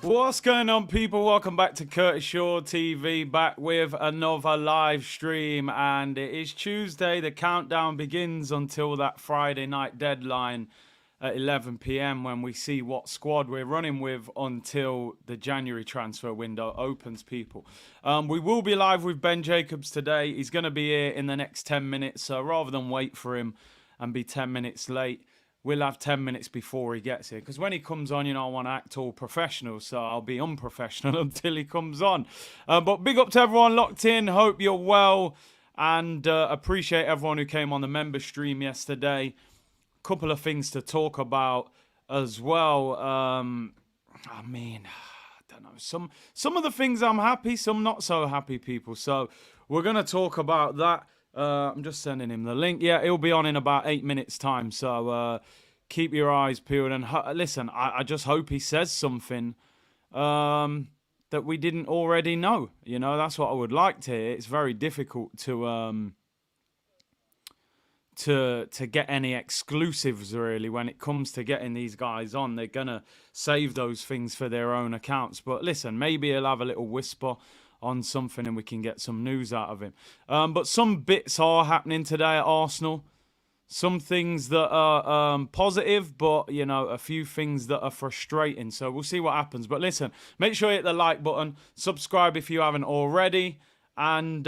What's going on, people? Welcome back to Curtis Shaw TV, back with another live stream. And it is Tuesday. The countdown begins until that Friday night deadline at 11 p.m. when we see what squad we're running with until the January transfer window opens, people. We will be live with Ben Jacobs today. He's going to be here in the next 10 minutes. So rather than wait for him and be 10 minutes late, we'll have 10 minutes before he gets here. Because when he comes on, I want to act all professional. So I'll be unprofessional until he comes on. But big up to everyone locked in. Hope you're well. And appreciate everyone who came on the member stream yesterday. Couple of things to talk about as well. I don't know. Some of the things I'm happy, some not so happy, people. So we're going to talk about that. I'm just sending him the link. Yeah, he'll be on in about 8 minutes' time. So keep your eyes peeled. And listen, I just hope he says something that we didn't already know. That's what I would like to hear. It's very difficult to get any exclusives, really, when it comes to getting these guys on. They're going to save those things for their own accounts. But listen, maybe he'll have a little whisper on something and we can get some news out of him. But some bits are happening today at Arsenal. Some things that are positive, but, a few things that are frustrating. So we'll see what happens. But listen, make sure you hit the like button. Subscribe if you haven't already. And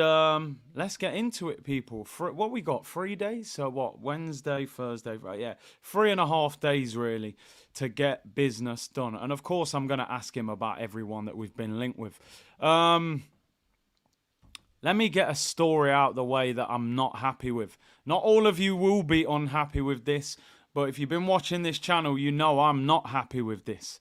let's get into it, people. What we got? 3 days? So what? Wednesday, Thursday, right? Yeah. 3.5 days, really, to get business done. And of course, I'm going to ask him about everyone that we've been linked with. Let me get a story out the way that I'm not happy with. Not all of you will be unhappy with this, but if you've been watching this channel, you know I'm not happy with this.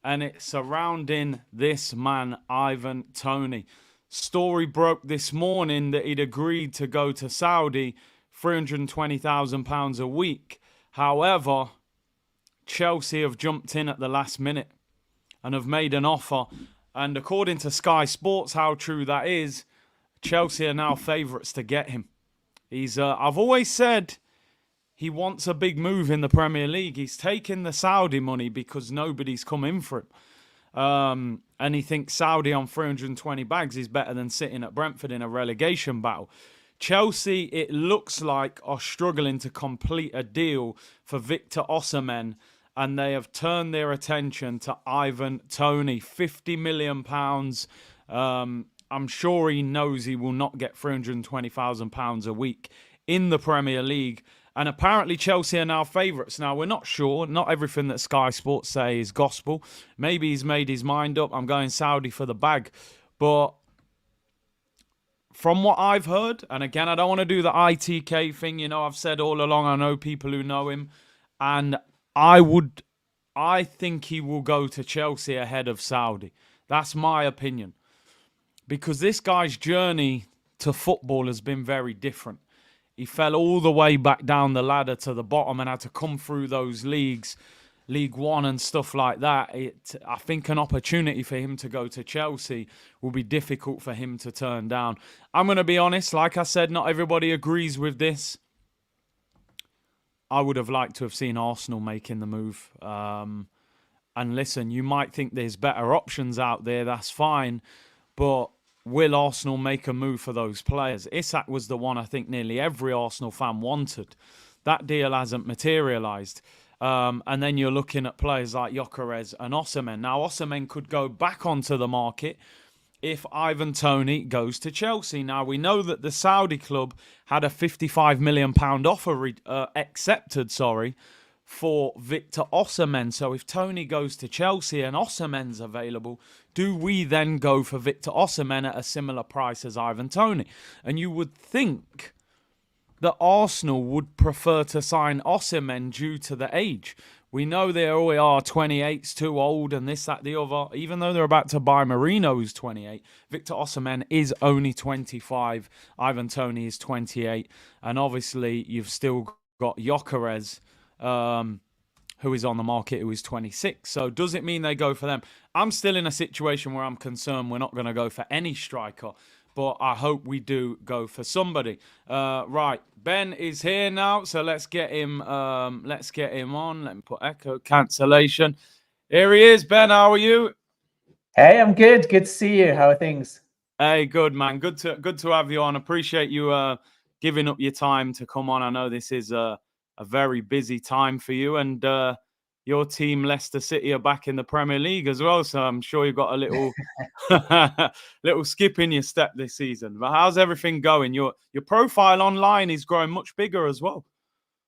And it's surrounding this man, Ivan Toney. Story broke this morning that he'd agreed to go to Saudi, £320,000 a week. However, Chelsea have jumped in at the last minute and have made an offer. And according to Sky Sports, how true that is, Chelsea are now favourites to get him. I've always said he wants a big move in the Premier League. He's taking the Saudi money because nobody's come in for him. And he thinks Saudi on 320 bags is better than sitting at Brentford in a relegation battle. Chelsea, it looks like, are struggling to complete a deal for Victor Osimhen, and they have turned their attention to Ivan Toney. £50 million. I'm sure he knows he will not get £320,000 a week in the Premier League. And apparently Chelsea are now favourites. Now, we're not sure. Not everything that Sky Sports say is gospel. Maybe he's made his mind up. I'm going Saudi for the bag. But from what I've heard, and again, I don't want to do the ITK thing. I've said all along, I know people who know him. And I think he will go to Chelsea ahead of Saudi. That's my opinion. Because this guy's journey to football has been very different. He fell all the way back down the ladder to the bottom and had to come through those leagues, League One and stuff like that. I think an opportunity for him to go to Chelsea will be difficult for him to turn down. I'm going to be honest, like I said, not everybody agrees with this. I would have liked to have seen Arsenal making the move. And listen, you might think there's better options out there, that's fine. But will Arsenal make a move for those players? Isak was the one I think nearly every Arsenal fan wanted. That deal hasn't materialised. And then you're looking at players like Gyökeres and Osimhen. Now, Osimhen could go back onto the market if Ivan Toney goes to Chelsea. Now, we know that the Saudi club had a £55 million offer accepted, for Victor Osimhen. So if Toney goes to Chelsea and Osimhen's available, do we then go for Victor Osimhen at a similar price as Ivan Toney? And you would think that Arsenal would prefer to sign Osimhen due to the age. We know they are 28's too old and this, that, the other. Even though they're about to buy Merino, who's 28, Victor Osimhen is only 25. Ivan Toney is 28. And obviously, you've still got Gyökeres, who is on the market, who is 26. So does it mean they go for them? I'm still in a situation where I'm concerned we're not going to go for any striker, but I hope we do go for somebody. Right, Ben is here now, so let's get him. Let's get him on. Let me put echo cancellation. Here he is, Ben. How are you? Hey, I'm good. Good to see you. How are things? Hey, good man. Good to have you on. Appreciate you giving up your time to come on. I know this is a very busy time for you, and your team, Leicester City, are back in the Premier League as well. So I'm sure you've got a little little skip in your step this season. But how's everything going? Your profile online is growing much bigger as well.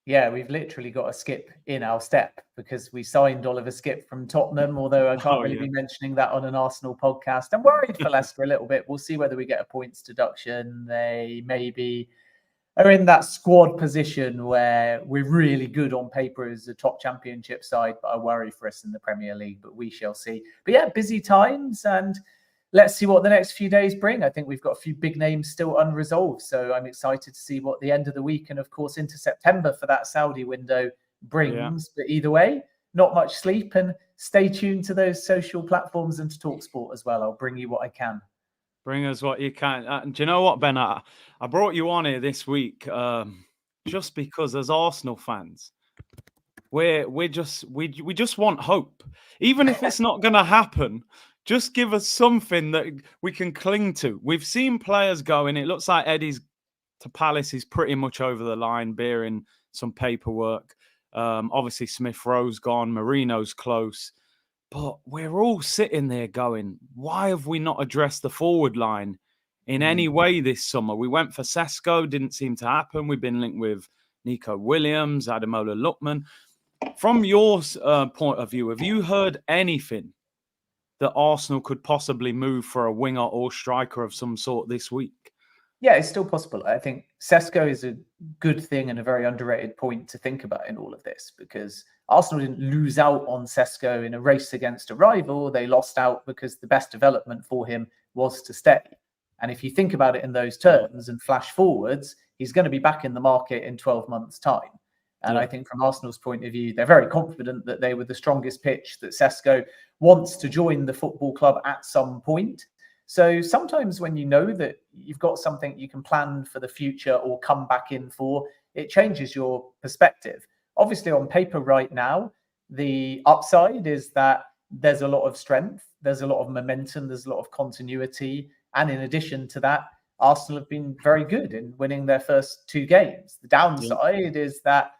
Yeah, we've literally got a skip in our step because we signed Oliver Skip from Tottenham, although I can't Oh really yeah, be mentioning that on an Arsenal podcast. I'm worried for Leicester a little bit. We'll see whether we get a points deduction. They maybe are in that squad position where we're really good on paper as a top championship side, but I worry for us in the Premier League, but we shall see. But yeah, busy times, and let's see what the next few days bring. I think we've got a few big names still unresolved, so I'm excited to see what the end of the week and of course into September for that Saudi window yeah. brings. But either way, not much sleep, and stay tuned to those social platforms and to TalkSport as well. I'll bring you what I can. Bring us what you can. Do you know what, Ben? I brought you on here this week just because, as Arsenal fans, we just want hope, even if it's not going to happen. Just give us something that we can cling to. We've seen players going. It looks like Eddie's to Palace is pretty much over the line, bearing some paperwork. Obviously, Smith Rowe's gone. Merino's close. But we're all sitting there going, why have we not addressed the forward line in any way this summer? We went for Sesko, didn't seem to happen. We've been linked with Nico Williams, Ademola Lookman. From your point of view, have you heard anything that Arsenal could possibly move for a winger or striker of some sort this week? Yeah, it's still possible. I think Sesko is a good thing and a very underrated point to think about in all of this, because Arsenal didn't lose out on Sesko in a race against a rival. They lost out because the best development for him was to stay. And if you think about it in those terms and flash forwards, he's going to be back in the market in 12 months' time. And I think from Arsenal's point of view, they're very confident that they were the strongest pitch, that Sesko wants to join the football club at some point. So sometimes when you know that you've got something you can plan for the future or come back in for, it changes your perspective. Obviously, on paper right now, the upside is that there's a lot of strength, there's a lot of momentum, there's a lot of continuity. And in addition to that, Arsenal have been very good in winning their first two games. The downside is that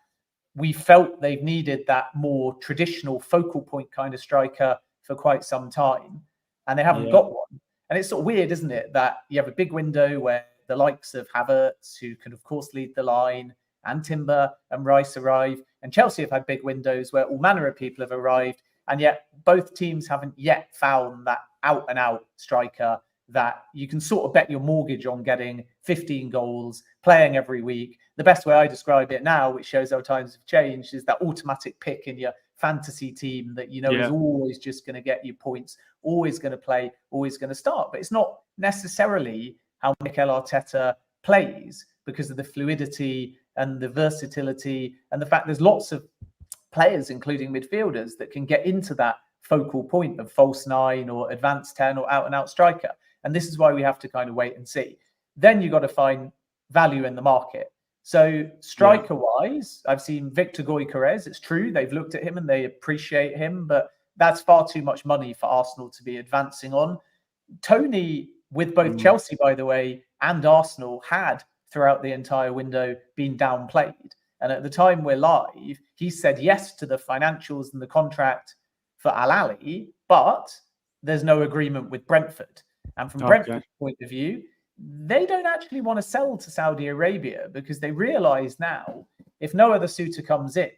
we felt they've needed that more traditional focal point kind of striker for quite some time, and they haven't got one. And it's sort of weird, isn't it, that you have a big window where the likes of Havertz, who can, of course, lead the line, and Timber and Rice arrive, and Chelsea have had big windows where all manner of people have arrived, and yet both teams haven't yet found that out-and-out striker that you can sort of bet your mortgage on getting 15 goals, playing every week. The best way I describe it now, which shows how times have changed, is that automatic pick in your fantasy team that you know is always just going to get you points, always going to play, always going to start. But it's not necessarily how Mikel Arteta plays, because of the fluidity and the versatility and the fact there's lots of players, including midfielders, that can get into that focal point of false nine or advanced 10 or out and out striker. And this is why we have to kind of wait and see. Then you've got to find value in the market. So striker wise, I've seen Victor Gyökeres. It's true, they've looked at him and they appreciate him, but that's far too much money for Arsenal to be advancing on. Toney, with both Chelsea, by the way, and Arsenal, had throughout the entire window been downplayed. And at the time we're live, he said yes to the financials and the contract for Al Ahly, but there's no agreement with Brentford. And from Brentford's point of view, they don't actually want to sell to Saudi Arabia, because they realize now if no other suitor comes in,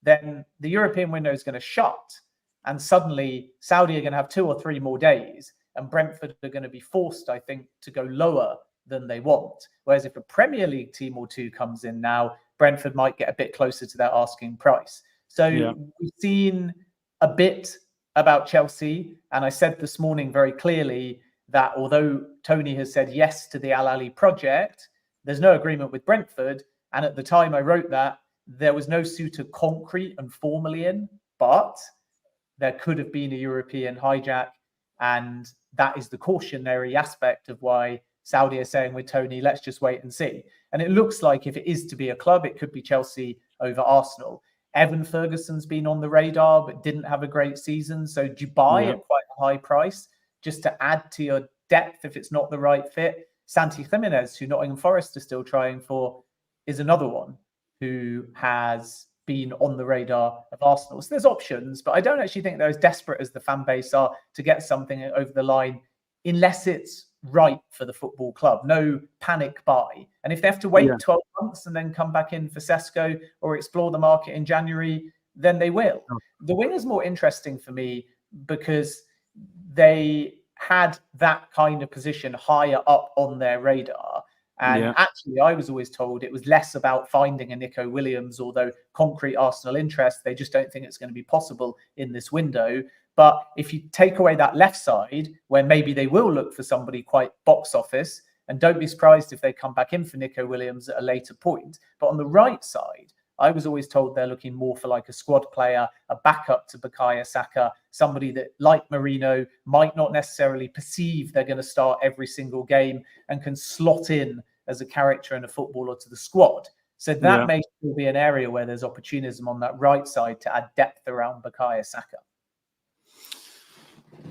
then the European window is going to shut. And suddenly Saudi are going to have 2 or 3 more days, and Brentford are going to be forced, I think, to go lower than they want. Whereas if a Premier League team or two comes in now, Brentford might get a bit closer to their asking price. So we've seen a bit about Chelsea. And I said this morning very clearly that although Toney has said yes to the Al Ahly project, there's no agreement with Brentford. And at the time I wrote that, there was no suitor concrete and formally in, but there could have been a European hijack. And that is the cautionary aspect of why Saudi are saying with Toney, let's just wait and see. And it looks like if it is to be a club, it could be Chelsea over Arsenal. Evan Ferguson's been on the radar, but didn't have a great season. So Dubai at quite a high price. just to add to your depth if it's not the right fit. Santi Jimenez, who Nottingham Forest are still trying for, is another one who has been on the radar of Arsenal. So there's options, but I don't actually think they're as desperate as the fan base are to get something over the line unless it's right for the football club. No panic buy. And if they have to wait 12 months and then come back in for Sesko or explore the market in January, then they will. The winger's more interesting for me because they had that kind of position higher up on their radar. And actually, I was always told it was less about finding a Nico Williams, although concrete Arsenal interest, they just don't think it's going to be possible in this window. But if you take away that left side, where maybe they will look for somebody quite box office, and don't be surprised if they come back in for Nico Williams at a later point. But on the right side, I was always told they're looking more for like a squad player, a backup to Bukayo Saka, somebody that, like Merino, might not necessarily perceive they're going to start every single game and can slot in as a character and a footballer to the squad. So that may still be an area where there's opportunism on that right side to add depth around Bukayo Saka.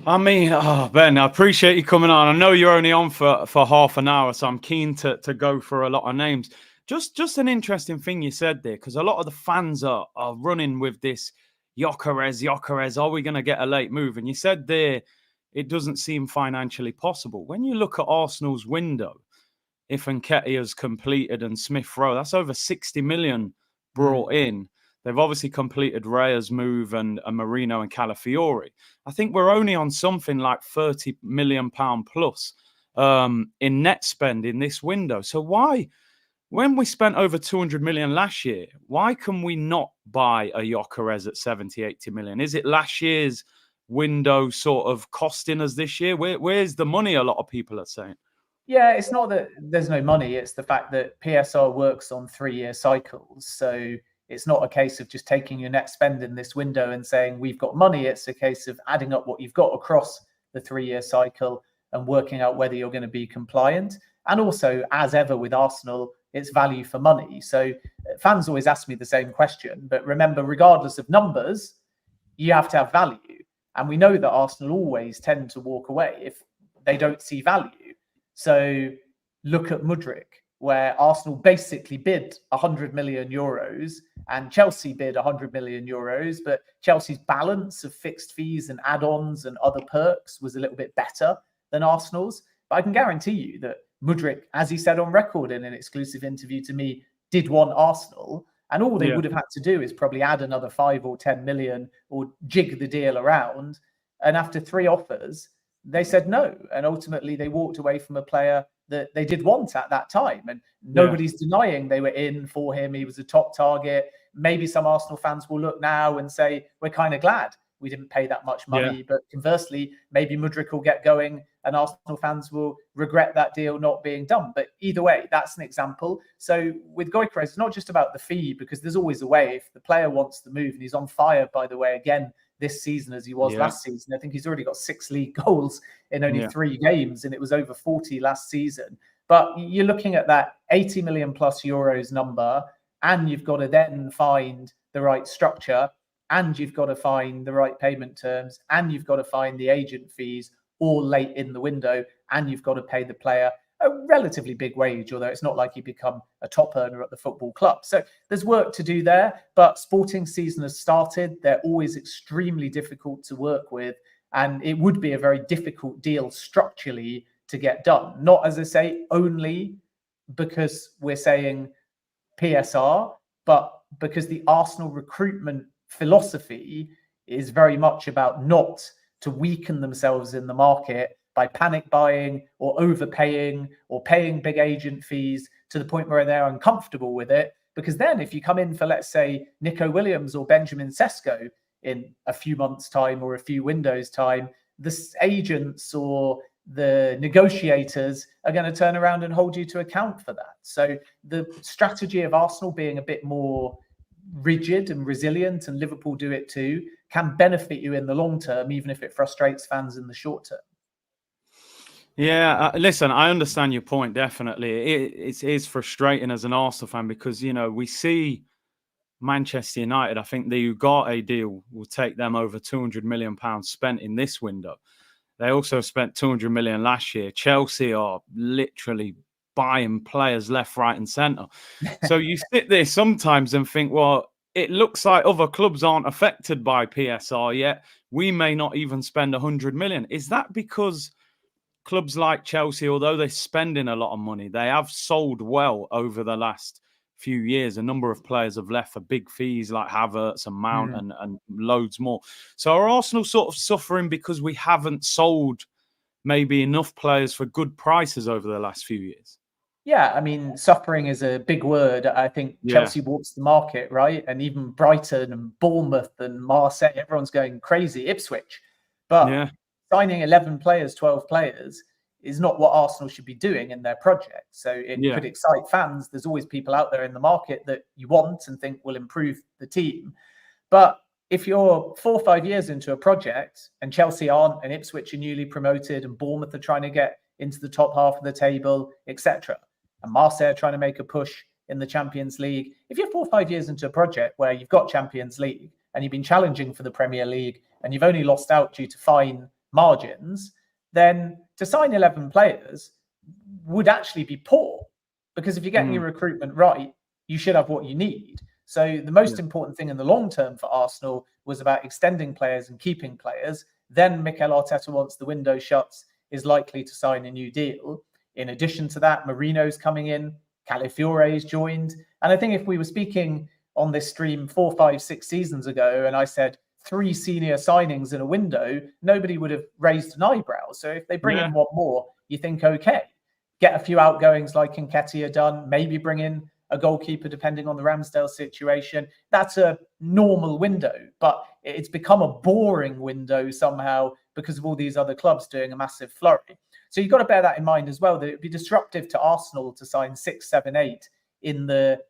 I mean, Ben, I appreciate you coming on. I know you're only on for half an hour, so I'm keen to go for a lot of names. Just an interesting thing you said there, because a lot of the fans are running with this Gyökeres, are we going to get a late move? And you said there, it doesn't seem financially possible. When you look at Arsenal's window, if Nketiah's completed and Smith Rowe, that's over 60 million brought in. They've obviously completed Raya's move and Merino and Calafiori. I think we're only on something like £30 million plus in net spend in this window. So why, when we spent over 200 million last year, why can we not buy a Gyökeres at 70, 80 million? Is it last year's window sort of costing us this year? Where's the money, a lot of people are saying? Yeah, it's not that there's no money. It's the fact that PSR works on 3-year cycles. So it's not a case of just taking your net spend in this window and saying, we've got money. It's a case of adding up what you've got across the 3-year cycle and working out whether you're going to be compliant. And also, as ever with Arsenal, it's value for money. So fans always ask me the same question. But remember, regardless of numbers, you have to have value. And we know that Arsenal always tend to walk away if they don't see value. So look at Mudryk, where Arsenal basically bid 100 million euros and Chelsea bid 100 million euros. But Chelsea's balance of fixed fees and add-ons and other perks was a little bit better than Arsenal's. But I can guarantee you that Mudryk, as he said on record in an exclusive interview to me, did want Arsenal. And all they would have had to do is probably add another 5 or 10 million or jig the deal around. And after 3 offers, they said no. And ultimately, they walked away from a player that they did want at that time. And nobody's denying they were in for him. He was a top target. Maybe some Arsenal fans will look now and say, we're kind of glad we didn't pay that much money. Yeah. But conversely, maybe Mudryk will get going and Arsenal fans will regret that deal not being done. But either way, that's an example. So with Gyökeres, it's not just about the fee, because there's always a way. If the player wants to move, and he's on fire, by the way, again, this season as he was last season. I think he's already got 6 league goals in only 3 games, and it was over 40 last season. But you're looking at that 80 million plus euros number, and you've got to then find the right structure, and you've got to find the right payment terms, and you've got to find the agent fees all late in the window, and you've got to pay the player a relatively big wage, although it's not like you become a top earner at the football club. So there's work to do there, but sporting season has started. They're always extremely difficult to work with, and it would be a very difficult deal structurally to get done. Not, as I say, only because we're saying PSR, but because the Arsenal recruitment philosophy is very much about not to weaken themselves in the market by panic buying or overpaying or paying big agent fees to the point where they're uncomfortable with it. Because then if you come in for, let's say, Nico Williams or Benjamin Sesko in a few months' time or a few windows' time, the agents or the negotiators are going to turn around and hold you to account for that. So the strategy of Arsenal being a bit more rigid and resilient, and Liverpool do it too, can benefit you in the long term, even if it frustrates fans in the short term. Yeah, listen, I understand your point, definitely. It is frustrating as an Arsenal fan because, you know, we see Manchester United, I think the Ugarte deal will take them over £200 million spent in this window. They also spent 200 million last year. Chelsea are literally buying players left, right, and centre. So you sit there sometimes and think, well, it looks like other clubs aren't affected by PSR yet. We may not even spend 100 million. Is that because clubs like Chelsea, although they're spending a lot of money, they have sold well over the last few years? A number of players have left for big fees like Havertz and Mount and loads more. So are Arsenal sort of suffering because we haven't sold maybe enough players for good prices over the last few years? Yeah, I mean, suffering is a big word. I think Chelsea walks the market, right? And even Brighton and Bournemouth and Marseille, everyone's going crazy. Ipswich. But signing 11 players, 12 players is not what Arsenal should be doing in their project. So it could excite fans. There's always people out there in the market that you want and think will improve the team. But if you're 4 or 5 years into a project and Chelsea aren't, and Ipswich are newly promoted, and Bournemouth are trying to get into the top half of the table, etc., and Marseille are trying to make a push in the Champions League. If you're 4 or 5 years into a project where you've got Champions League and you've been challenging for the Premier League and you've only lost out due to fine margins, then to sign 11 players would actually be poor, because if you're getting your recruitment right, you should have what you need. So the most important thing in the long term for Arsenal was about extending players and keeping players. Then Mikel Arteta, once the window shuts, is likely to sign a new deal. In addition to that, Merino's coming in, Califiore's joined. And I think if we were speaking on this stream 4, 5, 6 seasons ago, and I said 3 senior signings in a window, nobody would have raised an eyebrow. So if they bring in one more, you think, okay, get a few outgoings like Nketiah done, maybe bring in a goalkeeper depending on the Ramsdale situation. That's a normal window, but it's become a boring window somehow because of all these other clubs doing a massive flurry. So you've got to bear that in mind as well, that it'd be disruptive to Arsenal to sign 6, 7, 8 in the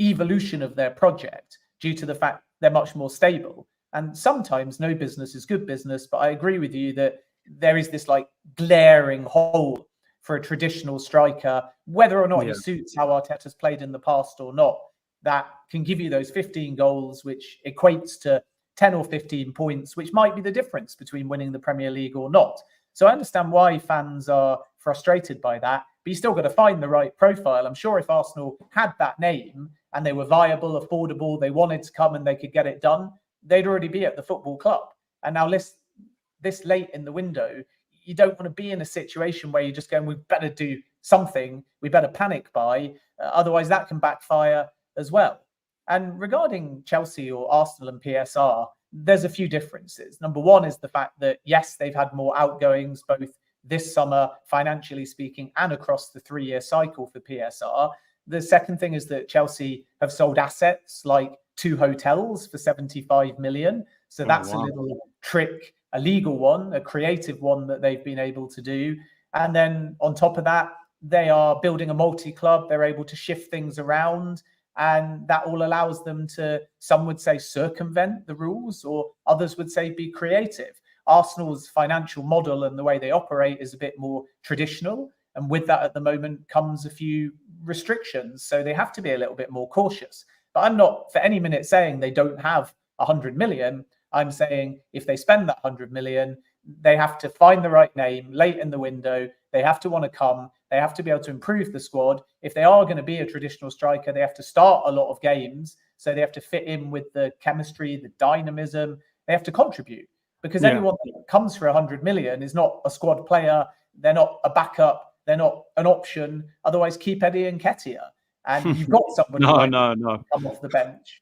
evolution of their project due to the fact they're much more stable. And sometimes no business is good business, but I agree with you that there is this like glaring hole for a traditional striker, whether or not he suits how Arteta's played in the past or not, that can give you those 15 goals, which equates to 10 or 15 points, which might be the difference between winning the Premier League or not. So I understand why fans are frustrated by that, but you still got to find the right profile. I'm sure if Arsenal had that name and they were viable, affordable, they wanted to come and they could get it done, they'd already be at the football club. And now this late in the window, you don't want to be in a situation where you're just going, we better do something, we better panic buy, otherwise that can backfire as well. And regarding Chelsea or Arsenal and PSR, there's a few differences. Number one is the fact that, yes, they've had more outgoings both this summer, financially speaking, and across the 3-year cycle for PSR. The second thing is that Chelsea have sold assets like 2 hotels for 75 million. So that's a little trick, a legal one, a creative one that they've been able to do. And then on top of that, they are building a multi-club. They're able to shift things around. And that all allows them to, some would say, circumvent the rules, or others would say be creative. Arsenal's financial model and the way they operate is a bit more traditional. And with that at the moment comes a few restrictions. So they have to be a little bit more cautious. But I'm not for any minute saying they don't have 100 million. I'm saying if they spend that 100 million, they have to find the right name late in the window. They have to want to come. They have to be able to improve the squad. If they are going to be a traditional striker, they have to start a lot of games. So they have to fit in with the chemistry, the dynamism. They have to contribute, because anyone that comes for 100 million is not a squad player. They're not a backup. They're not an option. Otherwise, keep Eddie Nketiah. And you've got somebody no. come off the bench.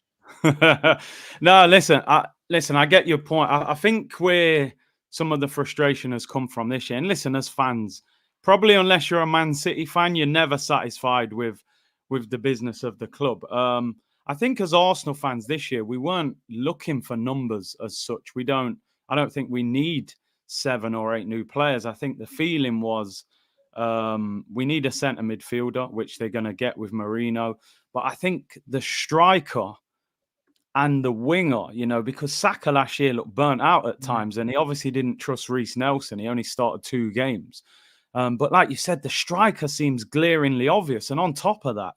No, listen, I get your point. I think where some of the frustration has come from this year, and listen, as fans, probably unless you're a Man City fan, you're never satisfied with the business of the club. I think as Arsenal fans this year, we weren't looking for numbers as such. I don't think we need 7 or 8 new players. I think the feeling was we need a centre midfielder, which they're going to get with Merino. But I think the striker and the winger, because Saka last year looked burnt out at times, and he obviously didn't trust Reece Nelson. He only started 2 games. But like you said, the striker seems glaringly obvious. And on top of that,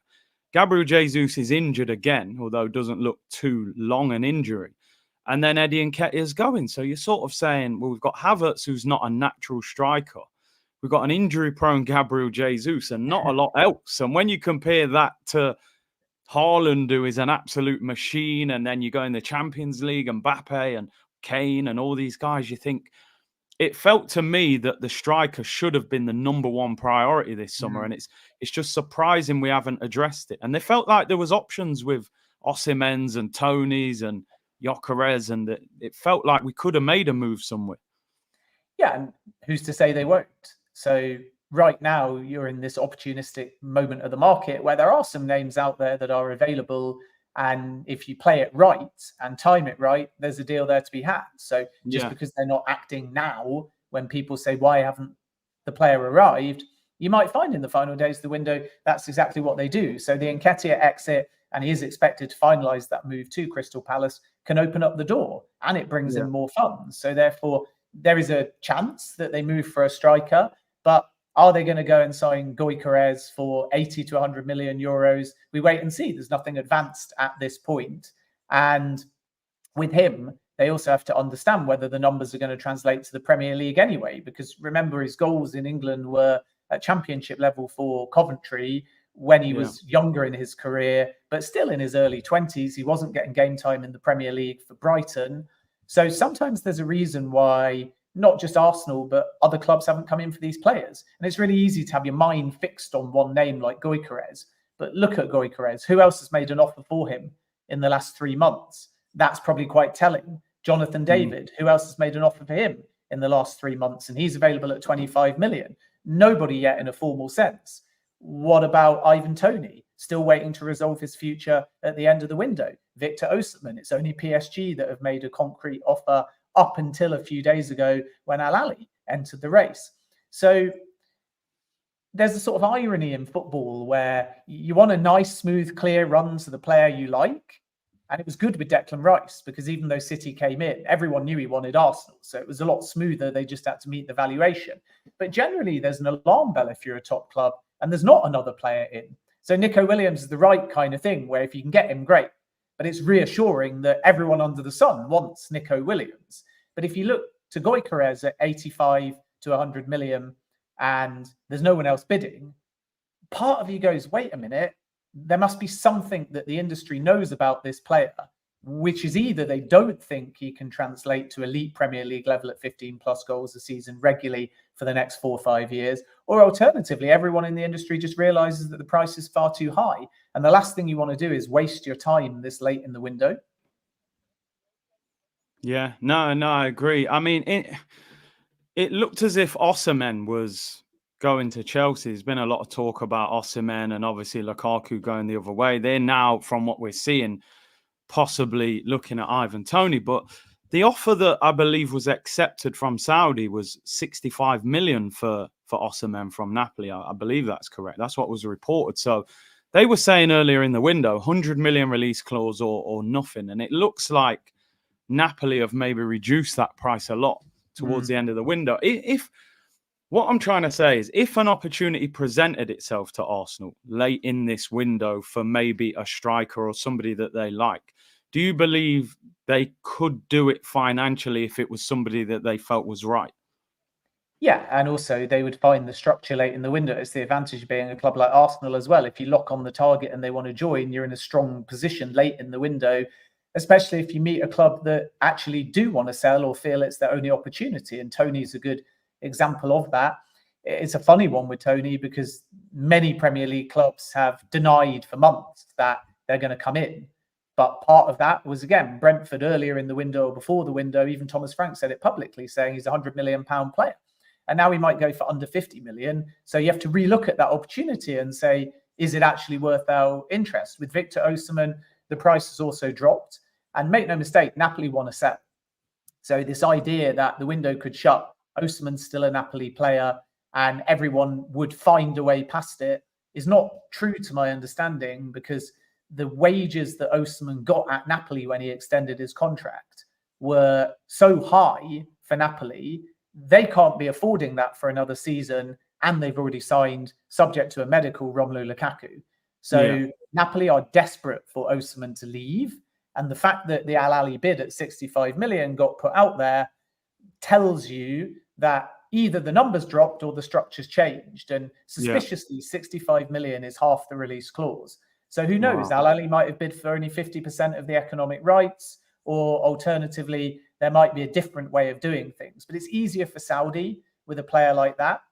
Gabriel Jesus is injured again, although it doesn't look too long an injury. and then Eddie Nketiah's going. So you're sort of saying, well, we've got Havertz, who's not a natural striker. We've got an injury-prone Gabriel Jesus and not a lot else. And when you compare that to Haaland, who is an absolute machine, and then you go in the Champions League, and Mbappe and Kane and all these guys, you think it felt to me that the striker should have been the number one priority this summer. And it's just surprising we haven't addressed it. And they felt like there was options with Osimhen's and Toney's and Gyökeres, and it felt like we could have made a move somewhere. Yeah, and who's to say they won't? So right now you're in this opportunistic moment of the market where there are some names out there that are available, and if you play it right and time it right, there's a deal there to be had. So just because they're not acting now, when people say, why haven't the player arrived, you might find in the final days of the window that's exactly what they do. So the Nketiah exit, and he is expected to finalise that move to Crystal Palace, can open up the door, and it brings in more funds. So therefore there is a chance that they move for a striker, but are they going to go and sign Gyökeres for 80 to 100 million euros? We wait and see. There's nothing advanced at this point. And with him, they also have to understand whether the numbers are going to translate to the Premier League anyway, because remember, his goals in England were at championship level for Coventry when he was younger in his career, but still in his early 20s. He wasn't getting game time in the Premier League for Brighton. So sometimes there's a reason why not just Arsenal, but other clubs haven't come in for these players. And it's really easy to have your mind fixed on one name like Gyökeres. But look at Gyökeres. Who else has made an offer for him in the last 3 months? That's probably quite telling. Jonathan David. Who else has made an offer for him in the last 3 months? And he's available at 25 million. Nobody yet in a formal sense. What about Ivan Toney? Still waiting to resolve his future at the end of the window. Victor Osimhen. It's only PSG that have made a concrete offer up until a few days ago when Al Ahly entered the race. So there's a sort of irony in football where you want a nice, smooth, clear run to the player you like. And it was good with Declan Rice, because even though City came in, everyone knew he wanted Arsenal. So it was a lot smoother. They just had to meet the valuation. But generally, there's an alarm bell if you're a top club and there's not another player in. So Nico Williams is the right kind of thing where if you can get him, great. But it's reassuring that everyone under the sun wants Nico Williams. But if you look to Gyökeres at 85 to 100 million and there's no one else bidding, part of you goes, wait a minute, there must be something that the industry knows about this player, which is either they don't think he can translate to elite Premier League level at 15 plus goals a season regularly for the next 4 or 5 years, or alternatively, everyone in the industry just realizes that the price is far too high. And the last thing you want to do is waste your time this late in the window. Yeah, no, I agree. I mean, it looked as if Osimhen was going to Chelsea. There's been a lot of talk about Osimhen and obviously Lukaku going the other way. They're now, from what we're seeing, possibly looking at Ivan Toney. But the offer that I believe was accepted from Saudi was 65 million for Osimhen from Napoli. I believe that's correct. That's what was reported. So they were saying earlier in the window, 100 million release clause or nothing. And it looks like Napoli have maybe reduced that price a lot towards the end of the window. If what I'm trying to say is, if an opportunity presented itself to Arsenal late in this window for maybe a striker or somebody that they like, do you believe they could do it financially if it was somebody that they felt was right? Yeah, and also they would find the structure late in the window. It's the advantage of being a club like Arsenal as well. If you lock on the target and they want to join, you're in a strong position late in the window, especially if you meet a club that actually do want to sell or feel it's their only opportunity. And Toney's a good example of that. It's a funny one with Toney because many Premier League clubs have denied for months that they're going to come in. But part of that was, again, Brentford earlier in the window or before the window, even Thomas Frank said it publicly, saying he's a £100 million player. And now he might go for under 50 million. So you have to relook at that opportunity and say, is it actually worth our interest? With Victor Osimhen, the price has also dropped. And make no mistake, Napoli want to sell. So this idea that the window could shut, Osimhen's still a Napoli player, and everyone would find a way past it is not true to my understanding, because the wages that Osimhen got at Napoli when he extended his contract were so high for Napoli, they can't be affording that for another season, and they've already signed, subject to a medical, Romelu Lukaku. So Napoli are desperate for Osimhen to leave, And the fact that the Al Ahly bid at 65 million got put out there tells you that either the numbers dropped or the structure's changed. And suspiciously, 65 million is half the release clause. So who knows? Wow. Al Ahly might have bid for only 50% of the economic rights, or alternatively, there might be a different way of doing things. But it's easier for Saudi with a player like that,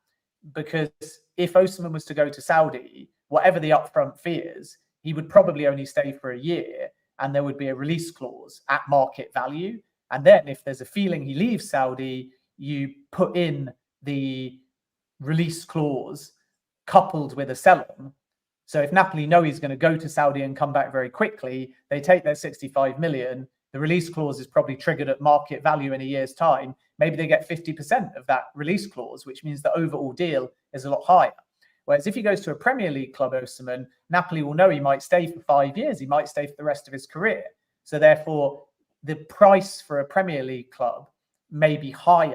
because if Osimhen was to go to Saudi, whatever the upfront fee is, he would probably only stay for a year, and there would be a release clause at market value. And then if there's a feeling he leaves Saudi, you put in the release clause coupled with a sell-on. So if Napoli know he's going to go to Saudi and come back very quickly, they take their 65 million. The release clause is probably triggered at market value in a year's time. Maybe they get 50% of that release clause, which means the overall deal is a lot higher. Whereas if he goes to a Premier League club, Osimhen, Napoli will know he might stay for 5 years. He might stay for the rest of his career. So therefore, the price for a Premier League club may be higher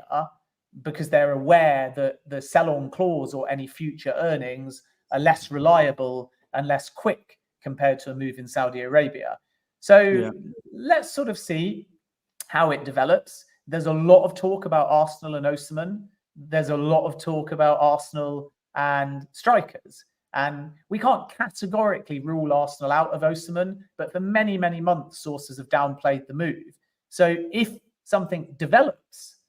because they're aware that the sell-on clause or any future earnings are less reliable and less quick compared to a move in Saudi Arabia. So let's sort of see how it develops. There's a lot of talk about Arsenal and Osimhen. There's a lot of talk about Arsenal and strikers. And we can't categorically rule Arsenal out of Osimhen, but for many, many months, sources have downplayed the move. So if something develops,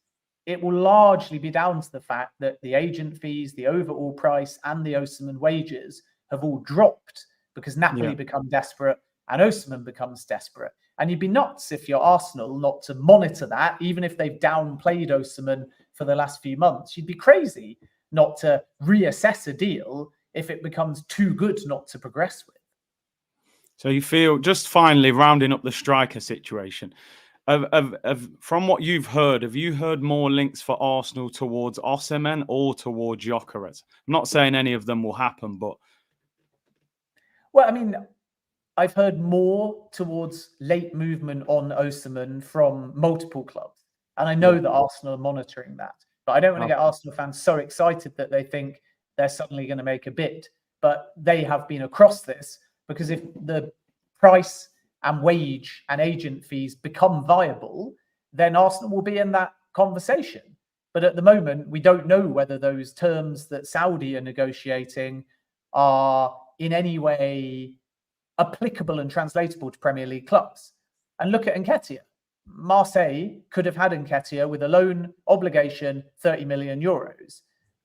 it will largely be down to the fact that the agent fees, the overall price, and the Osimhen wages have all dropped because Napoli become desperate and Osimhen becomes desperate. And you'd be nuts if you're Arsenal not to monitor that, even if they've downplayed Osimhen for the last few months. You'd be crazy not to reassess a deal if it becomes too good not to progress with. So you feel, just finally rounding up the striker situation, from what you've heard, have you heard more links for Arsenal towards Osimhen or towards Gyökeres? I'm not saying any of them will happen, but... Well, I mean, I've heard more towards late movement on Osimhen from multiple clubs. And I know that Arsenal are monitoring that. But I don't want to get Arsenal fans so excited that they think they're suddenly going to make a bid. But they have been across this, because if the price and wage and agent fees become viable, then Arsenal will be in that conversation. But at the moment, we don't know whether those terms that Saudi are negotiating are in any way applicable and translatable to Premier League clubs. And look at Nketiah. Marseille could have had Nketiah with a loan obligation, 30 million euros.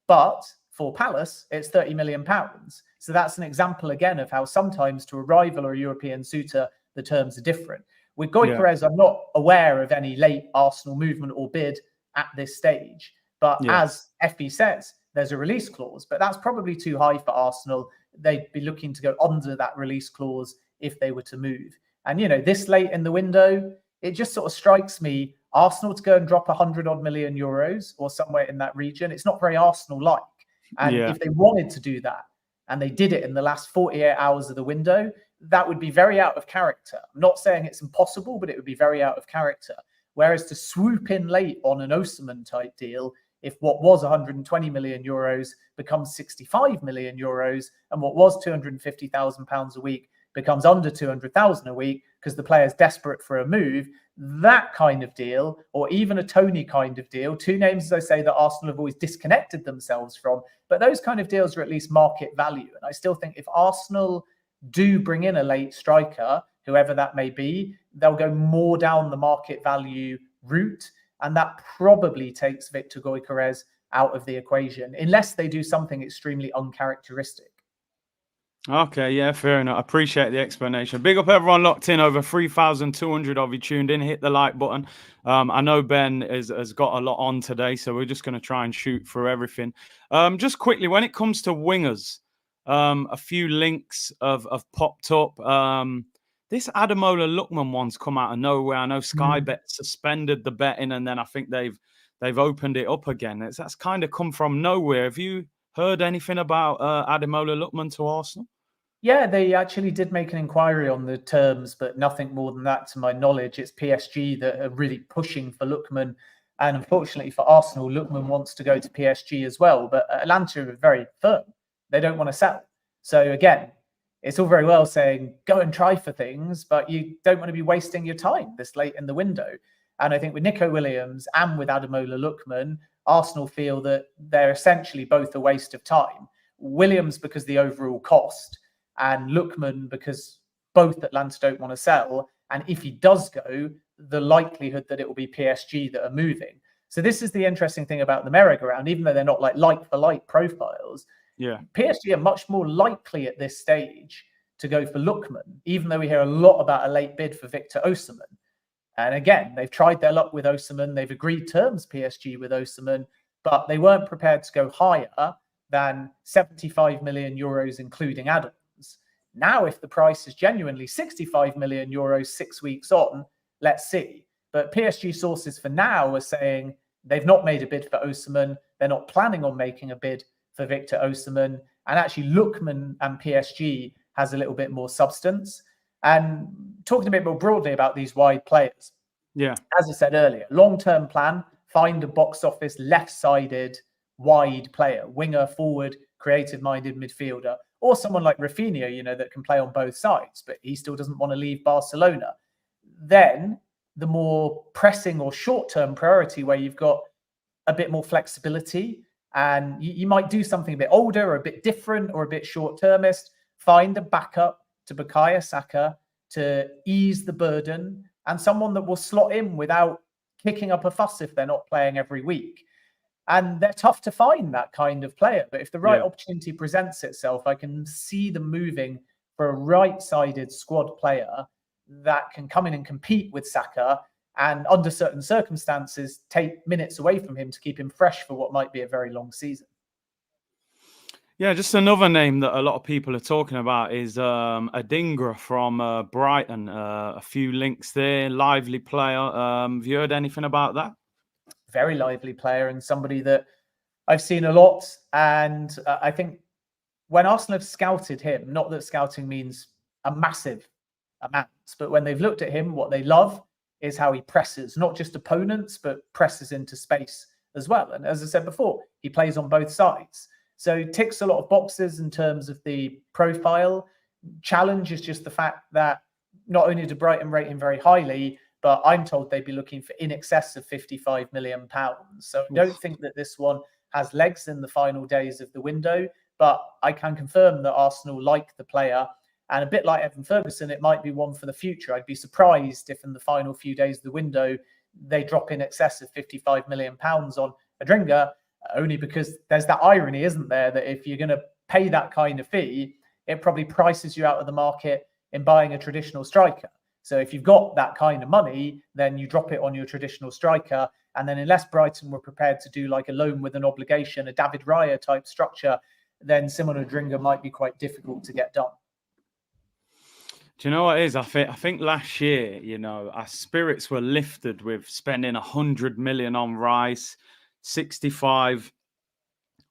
But for Palace, it's 30 million pounds. So that's an example again of how sometimes to a rival or a European suitor, the terms are different. With Gyökeres, I'm not aware of any late Arsenal movement or bid at this stage. But as FB says, there's a release clause, but that's probably too high for Arsenal. They'd be looking to go under that release clause if they were to move. And, you know, this late in the window, it just sort of strikes me, Arsenal to go and drop 100 odd million euros or somewhere in that region. It's not very Arsenal-like. And if they wanted to do that and they did it in the last 48 hours of the window, that would be very out of character. I'm not saying it's impossible, but it would be very out of character. Whereas to swoop in late on an Osimhen type deal, if what was 120 million euros becomes 65 million euros and what was 250,000 pounds a week becomes under 200,000 a week because the player's desperate for a move, that kind of deal, or even a Toney kind of deal, two names, as I say, that Arsenal have always disconnected themselves from, but those kind of deals are at least market value. And I still think if Arsenal do bring in a late striker, whoever that may be, they'll go more down the market value route. And that probably takes Victor Gyökeres out of the equation, unless they do something extremely uncharacteristic. Okay, yeah, fair enough. I appreciate the explanation. Big up everyone locked in. Over 3,200 of you tuned in. Hit the like button. I know Ben has got a lot on today, so we're just going to try and shoot through everything. Just quickly, when it comes to wingers, a few links have popped up. This Ademola Lookman one's come out of nowhere. I know Sky Bet suspended the betting, and then I think they've opened it up again. That's kind of come from nowhere. Have you heard anything about Ademola Lookman to Arsenal? Yeah, they actually did make an inquiry on the terms, but nothing more than that to my knowledge. It's PSG that are really pushing for Lookman. And unfortunately for Arsenal, Lookman wants to go to PSG as well. But Atlanta are very firm. They don't want to sell. So again, it's all very well saying go and try for things, but you don't want to be wasting your time this late in the window. And I think with Nico Williams and with Ademola Lookman, Arsenal feel that they're essentially both a waste of time. Williams because the overall cost, and Lookman because both Atlanta don't want to sell. And if he does go, the likelihood that it will be PSG that are moving. So this is the interesting thing about the merry-go-round, even though they're not like for like profiles. Yeah. PSG are much more likely at this stage to go for Lookman, even though we hear a lot about a late bid for Victor Osimhen. And again, they've tried their luck with Osimhen. They've agreed terms, PSG, with Osimhen, but they weren't prepared to go higher than 75 million euros, including add-ons. Now, if the price is genuinely 65 million euros 6 weeks on, let's see. But PSG sources for now are saying they've not made a bid for Osimhen. They're not planning on making a bid for Victor Osimhen. And actually, Lookman and PSG has a little bit more substance. And talking a bit more broadly about these wide players. Yeah. As I said earlier, long-term plan, find a box office left-sided wide player, winger, forward, creative-minded midfielder, or someone like Rafinha, that can play on both sides, but he still doesn't want to leave Barcelona. Then the more pressing or short-term priority where you've got a bit more flexibility and you might do something a bit older or a bit different or a bit short-termist, find a backup to Bukayo Saka to ease the burden and someone that will slot in without kicking up a fuss if they're not playing every week. And they're tough to find, that kind of player. But if the right opportunity presents itself, I can see them moving for a right-sided squad player that can come in and compete with Saka and under certain circumstances take minutes away from him to keep him fresh for what might be a very long season. Yeah, just another name that a lot of people are talking about is Adingra from Brighton. A few links there, lively player. Have you heard anything about that? Very lively player and somebody that I've seen a lot. And I think when Arsenal have scouted him, not that scouting means a massive amount, but when they've looked at him, what they love is how he presses, not just opponents, but presses into space as well. And as I said before, he plays on both sides. So ticks a lot of boxes in terms of the profile. Challenge is just the fact that not only do Brighton rate him very highly, but I'm told they'd be looking for in excess of £55 million. So I don't think that this one has legs in the final days of the window, but I can confirm that Arsenal like the player. And a bit like Evan Ferguson, it might be one for the future. I'd be surprised if in the final few days of the window, they drop in excess of £55 million on Adingra, only because there's that irony, isn't there, that if you're going to pay that kind of fee, it probably prices you out of the market in buying a traditional striker. So if you've got that kind of money, then you drop it on your traditional striker. And then unless Brighton were prepared to do like a loan with an obligation, a David Raya type structure, then Simon Adingra might be quite difficult to get done. Do you know what it is? I think last year, our spirits were lifted with spending 100 million on Rice, 65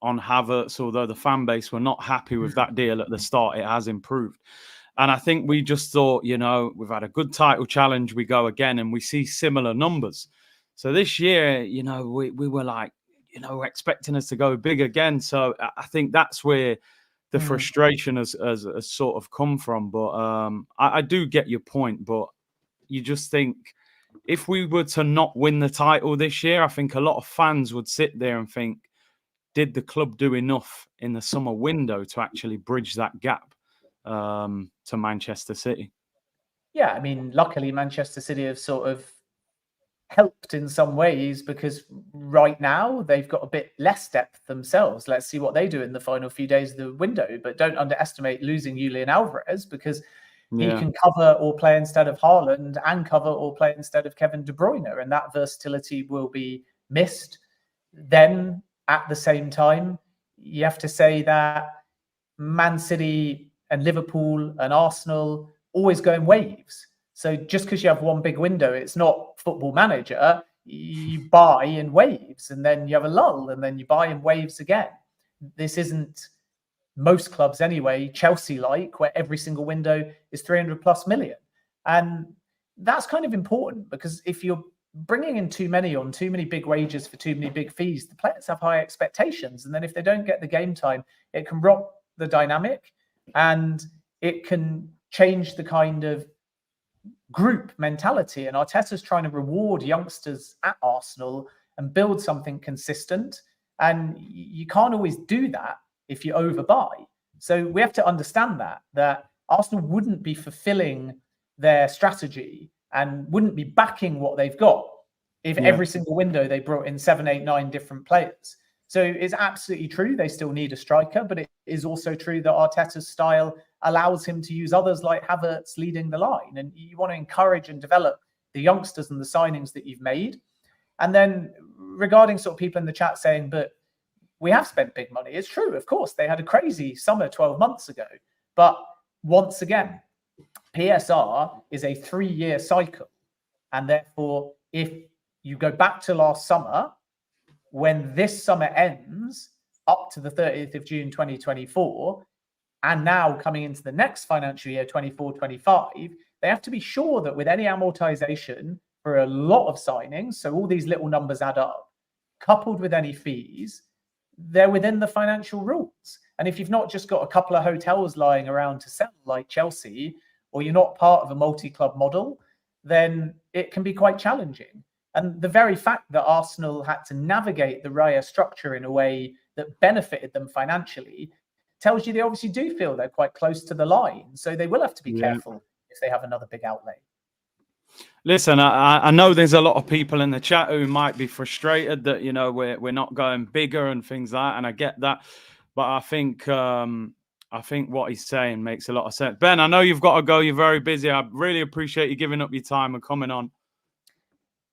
on Havertz, although the fan base were not happy with that deal at the start. It has improved. And I think we just thought, we've had a good title challenge. We go again and we see similar numbers. So this year, we were like, we're expecting us to go big again. So I think that's where the frustration has sort of come from. But I do get your point. But you just think if we were to not win the title this year, I think a lot of fans would sit there and think, did the club do enough in the summer window to actually bridge that gap to Manchester City? Yeah, I mean, luckily Manchester City have sort of helped in some ways because right now they've got a bit less depth themselves. Let's see what they do in the final few days of the window. But don't underestimate losing Julian Alvarez because he can cover or play instead of Haaland and cover or play instead of Kevin De Bruyne. And that versatility will be missed. Then at the same time, you have to say that Man City and Liverpool and Arsenal always go in waves. So just because you have one big window, it's not Football Manager. You buy in waves and then you have a lull and then you buy in waves again. This isn't most clubs anyway, Chelsea-like, where every single window is 300 plus million. And that's kind of important because if you're bringing in too many big wages for too many big fees, the players have high expectations. And then if they don't get the game time, it can rock the dynamic. And it can change the kind of group mentality. And Arteta's trying to reward youngsters at Arsenal and build something consistent. And you can't always do that if you overbuy. So we have to understand that Arsenal wouldn't be fulfilling their strategy and wouldn't be backing what they've got if every single window they brought in 7, 8, 9 different players. So it's absolutely true they still need a striker, but it is also true that Arteta's style allows him to use others like Havertz leading the line. And you want to encourage and develop the youngsters and the signings that you've made. And then regarding sort of people in the chat saying, but we have spent big money. It's true, of course. They had a crazy summer 12 months ago. But once again, PSR is a 3-year cycle. And therefore, if you go back to last summer, when this summer ends up to the 30th of June 2024, and now coming into the next financial year, 24-25, they have to be sure that with any amortization for a lot of signings, so all these little numbers add up, coupled with any fees, they're within the financial rules. And if you've not just got a couple of hotels lying around to sell like Chelsea, or you're not part of a multi-club model, then it can be quite challenging. And the very fact that Arsenal had to navigate the Raya structure in a way that benefited them financially tells you they obviously do feel they're quite close to the line. So they will have to be careful if they have another big outlay. Listen, I know there's a lot of people in the chat who might be frustrated that, you know, we're not going bigger and things like that, and I get that. But I think what he's saying makes a lot of sense. Ben, I know you've got to go. You're very busy. I really appreciate you giving up your time and coming on.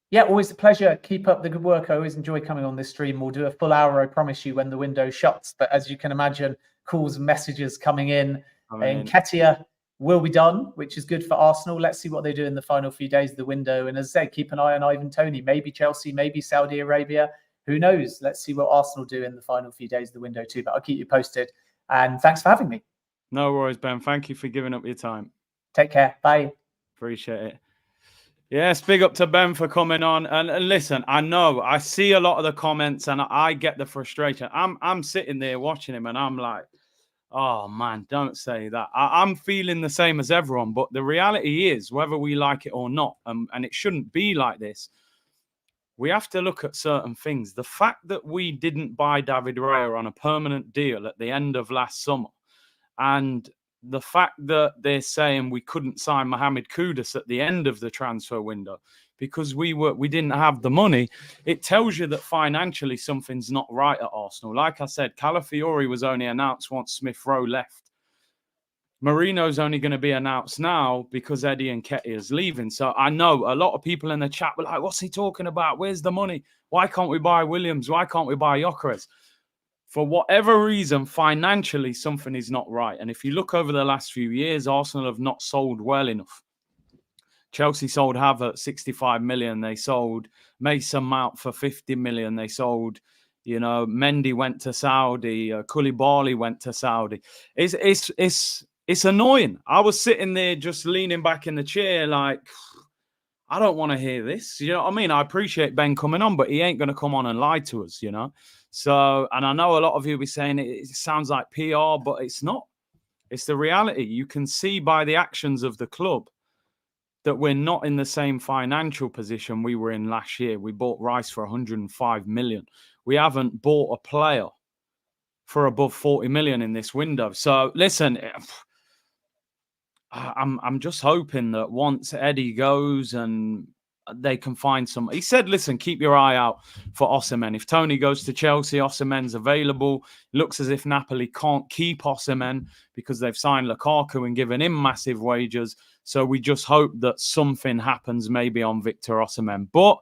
Yeah, always a pleasure. Keep up the good work. I always enjoy coming on this stream. We'll do a full hour, I promise you, when the window shuts. But as you can imagine, calls and messages coming in. Nketiah will be done, which is good for Arsenal. Let's see what they do in the final few days of the window. And as I say, keep an eye on Ivan Toney. Maybe Chelsea, maybe Saudi Arabia. Who knows? Let's see what Arsenal do in the final few days of the window too. But I'll keep you posted. And thanks for having me. No worries, Ben. Thank you for giving up your time. Take care. Bye. Appreciate it. Yes, big up to Ben for coming on. And listen, I know I see a lot of the comments and I get the frustration. I'm sitting there watching him and I'm like, oh man, don't say that. I'm feeling the same as everyone. But the reality is, whether we like it or not, and it shouldn't be like this, we have to look at certain things. The fact that we didn't buy David Raya on a permanent deal at the end of last summer, and the fact that they're saying we couldn't sign Mohamed Kudus at the end of the transfer window because we didn't have the money, it tells you that financially something's not right at Arsenal. Like I said, Calafiori was only announced once Smith Rowe left. Merino's only going to be announced now because Eddie Nketiah is leaving. So I know a lot of people in the chat were like, what's he talking about? Where's the money? Why can't we buy Williams? Why can't we buy Gyökeres? For whatever reason, financially, something is not right. And if you look over the last few years, Arsenal have not sold well enough. Chelsea sold Havertz 65 million. They sold Mason Mount for 50 million. They sold, you know, Mendy went to Saudi. Koulibaly went to Saudi. It's annoying. I was sitting there just leaning back in the chair like, I don't want to hear this. You know what I mean? I appreciate Ben coming on, but he ain't going to come on and lie to us, you know? So, and I know a lot of you will be saying it sounds like PR, but it's not. It's the reality. You can see by the actions of the club that we're not in the same financial position we were in last year. We bought Rice for 105 million. We haven't bought a player for above 40 million in this window. So, listen, I'm just hoping that once Eddie goes and they can find some. He said, listen, keep your eye out for Osimhen. If Toney goes to Chelsea, Osimhen's available. Looks as if Napoli can't keep Osimhen because they've signed Lukaku and given him massive wages. So we just hope that something happens maybe on Victor Osimhen. But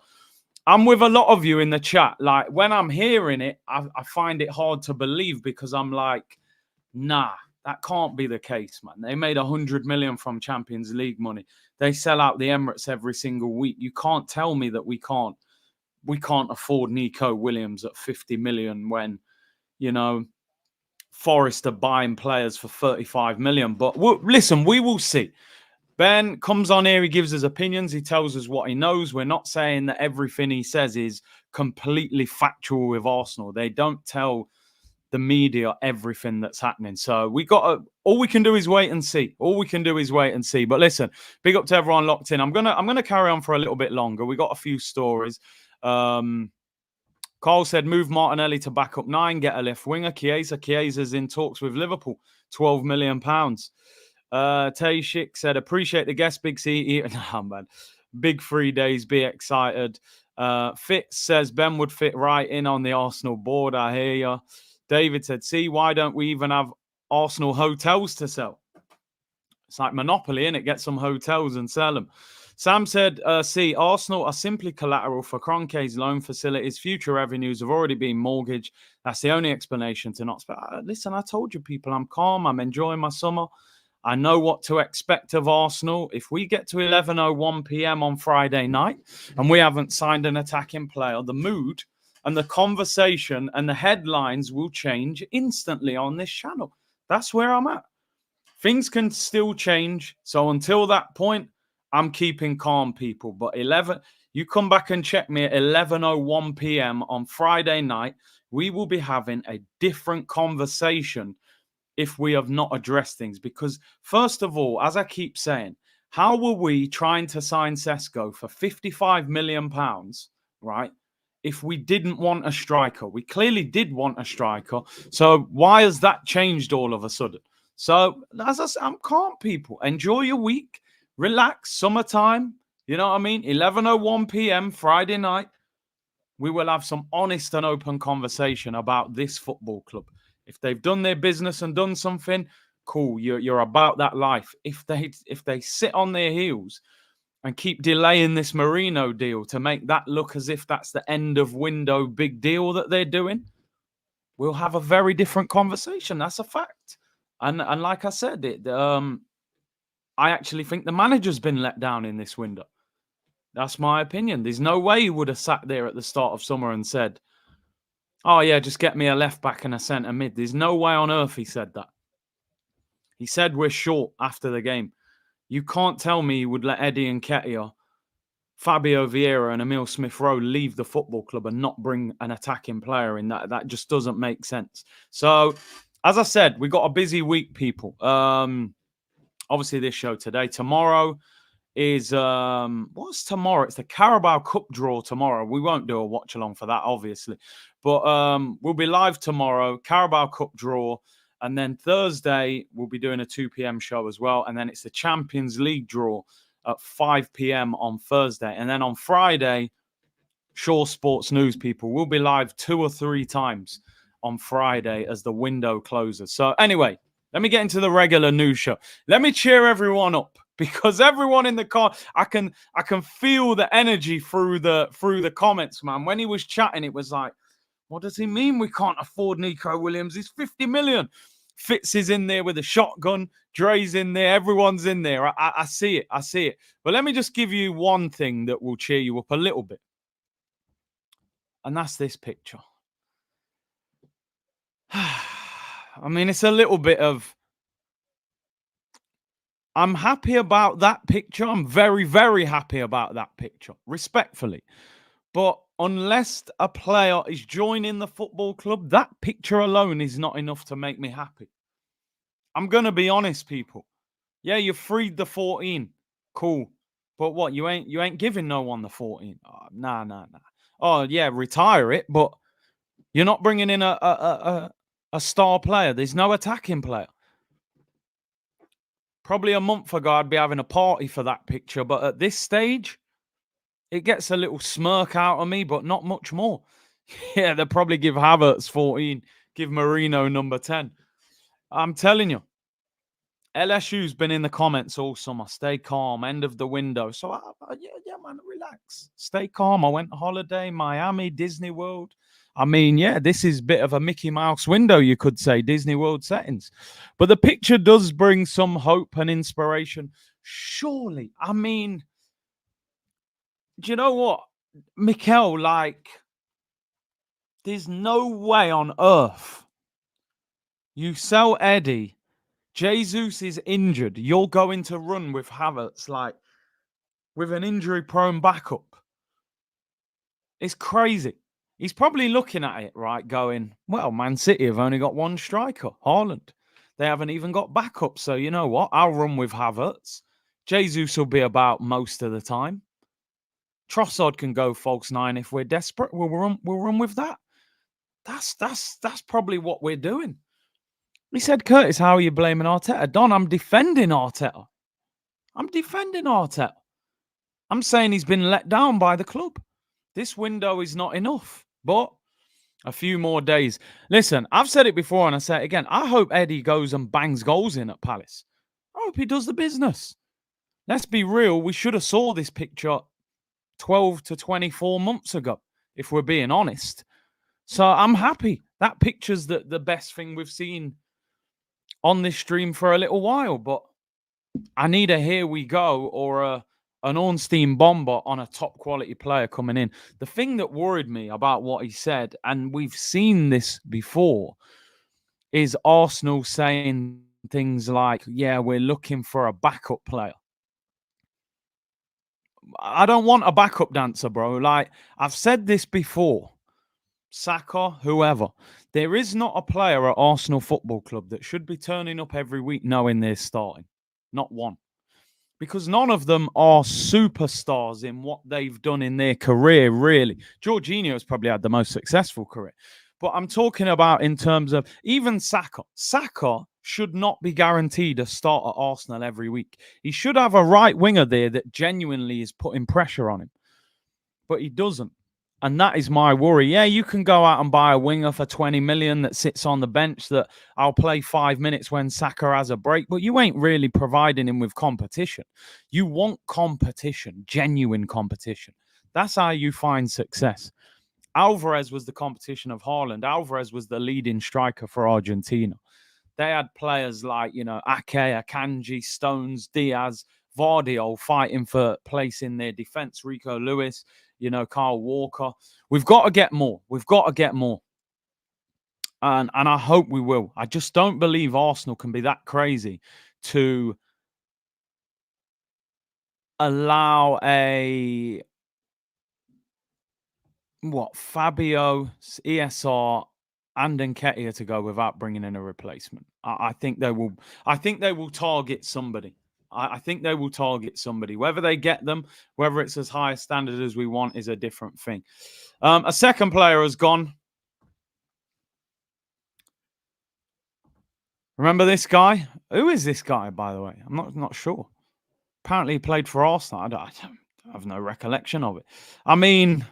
I'm with a lot of you in the chat. Like, when I'm hearing it, I find it hard to believe because I'm like, nah. That can't be the case, man. They made 100 million from Champions League money. They sell out the Emirates every single week. You can't tell me that we can't afford Nico Williams at 50 million when, you know, Forest are buying players for 35 million. But listen, we will see. Ben comes on here. He gives his opinions. He tells us what he knows. We're not saying that everything he says is completely factual with Arsenal. They don't tell the media, everything that's happening. So all we can do is wait and see. All we can do is wait and see. But listen, big up to everyone locked in. I'm gonna carry on for a little bit longer. We got a few stories. Carl said, move Martinelli to backup 9, get a left winger. Chiesa's in talks with Liverpool, £12 million. Tay said, appreciate the guest, Big C. Nah, man. Big 3 days, be excited. Fitz says, Ben would fit right in on the Arsenal board. I hear you. David said, see, why don't we even have Arsenal hotels to sell? It's like Monopoly, innit? Get some hotels and sell them. Sam said, see, Arsenal are simply collateral for Kroenke's loan facilities. Future revenues have already been mortgaged. That's the only explanation to not spend. Listen, I told you people, I'm calm. I'm enjoying my summer. I know what to expect of Arsenal. If we get to 11:01 p.m. on Friday night and we haven't signed an attacking player, the mood and the conversation and the headlines will change instantly on this channel. That's where I'm at. Things can still change. So until that point, I'm keeping calm, people. But you come back and check me at 11:01 p.m. on Friday night. We will be having a different conversation if we have not addressed things. Because first of all, as I keep saying, how were we trying to sign Sesko for £55 million, right? If we didn't want a striker? We clearly did want a striker. So why has that changed all of a sudden? So as I said, I'm calm, people. Enjoy your week. Relax. Summertime. You know what I mean? 11:01 p.m. Friday night. We will have some honest and open conversation about this football club. If they've done their business and done something, cool. You're about that life. If they sit on their heels and keep delaying this Merino deal to make that look as if that's the end of window big deal that they're doing, we'll have a very different conversation. That's a fact. And like I said, I actually think the manager's been let down in this window. That's my opinion. There's no way he would have sat there at the start of summer and said, oh, yeah, just get me a left back and a centre mid. There's no way on earth he said that. He said we're short after the game. You can't tell me he would let Eddie Nketiah, Fabio Vieira and Emile Smith-Rowe leave the football club and not bring an attacking player in. That just doesn't make sense. So, as I said, we got a busy week, people. Obviously, this show today. Tomorrow is what's tomorrow? It's the Carabao Cup draw tomorrow. We won't do a watch along for that, obviously, but we'll be live tomorrow. Carabao Cup draw, and then Thursday we'll be doing a 2 p.m. show as well, and then it's the Champions League draw at 5 p.m. on Thursday, and then on Friday, Shaw Sports News people will be live 2 or 3 times on Friday as the window closes. So anyway, let me get into the regular news show. Let me cheer everyone up, because everyone in the car, I can feel the energy through the comments, man. When he was chatting, it was like, what does he mean we can't afford Nico Williams? He's 50 million. Fitz is in there with a shotgun. Dre's in there. Everyone's in there. I see it. I see it. But let me just give you one thing that will cheer you up a little bit. And that's this picture. I mean, it's a little bit of... I'm happy about that picture. I'm very, very happy about that picture, respectfully. But unless a player is joining the football club, that picture alone is not enough to make me happy. I'm going to be honest, people. Yeah, you freed the 14. Cool. But what, you ain't giving no one the 14? Oh, nah. Oh, yeah, retire it, but you're not bringing in a star player. There's no attacking player. Probably a month ago, I'd be having a party for that picture. But at this stage, it gets a little smirk out of me, but not much more. Yeah, they'll probably give Havertz 14, give Merino number 10. I'm telling you, LSU's been in the comments all summer. Stay calm, end of the window. So, yeah, man, relax. Stay calm. I went on holiday, Miami, Disney World. I mean, yeah, this is a bit of a Mickey Mouse window, you could say, Disney World settings. But the picture does bring some hope and inspiration. Surely, I mean, do you know what, Mikel, like, there's no way on earth you sell Eddie, Jesus is injured, you're going to run with Havertz, like, with an injury-prone backup. It's crazy. He's probably looking at it, right, going, well, Man City have only got one striker, Haaland. They haven't even got backup. So you know what? I'll run with Havertz. Jesus will be about most of the time. Trossard can go false nine if we're desperate. We'll run with that. That's probably what we're doing. He said, Curtis, how are you blaming Arteta? Don, I'm defending Arteta. I'm saying he's been let down by the club. This window is not enough. But a few more days. Listen, I've said it before and I say it again. I hope Eddie goes and bangs goals in at Palace. I hope he does the business. Let's be real. We should have saw this picture 12 to 24 months ago, if we're being honest. So I'm happy. That picture's the best thing we've seen on this stream for a little while. But I need a here we go or an Ornstein bomber on a top quality player coming in. The thing that worried me about what he said, and we've seen this before, is Arsenal saying things like, yeah, we're looking for a backup player. I don't want a backup dancer, bro. Like, I've said this before. Saka, whoever. There is not a player at Arsenal Football Club that should be turning up every week knowing they're starting. Not one. Because none of them are superstars in what they've done in their career, really. Jorginho's probably had the most successful career. But I'm talking about in terms of even Saka. Saka should not be guaranteed a start at Arsenal every week. He should have a right winger there that genuinely is putting pressure on him. But he doesn't. And that is my worry. Yeah, you can go out and buy a winger for 20 million that sits on the bench that I'll play 5 minutes when Saka has a break, but you ain't really providing him with competition. You want competition, genuine competition. That's how you find success. Alvarez was the competition of Haaland. Alvarez was the leading striker for Argentina. They had players like, Ake, Akanji, Stones, Diaz, Vardy fighting for place in their defense. Rico Lewis, Kyle Walker. We've got to get more. And I hope we will. I just don't believe Arsenal can be that crazy to allow Fabio, ESR, and Nketiah to go without bringing in a replacement. I think they will. I think they will target somebody. I think they will target somebody. Whether they get them, whether it's as high a standard as we want, is a different thing. A second player has gone. Remember this guy? Who is this guy, by the way? I'm not sure. Apparently, he played for Arsenal. I have no recollection of it. I mean,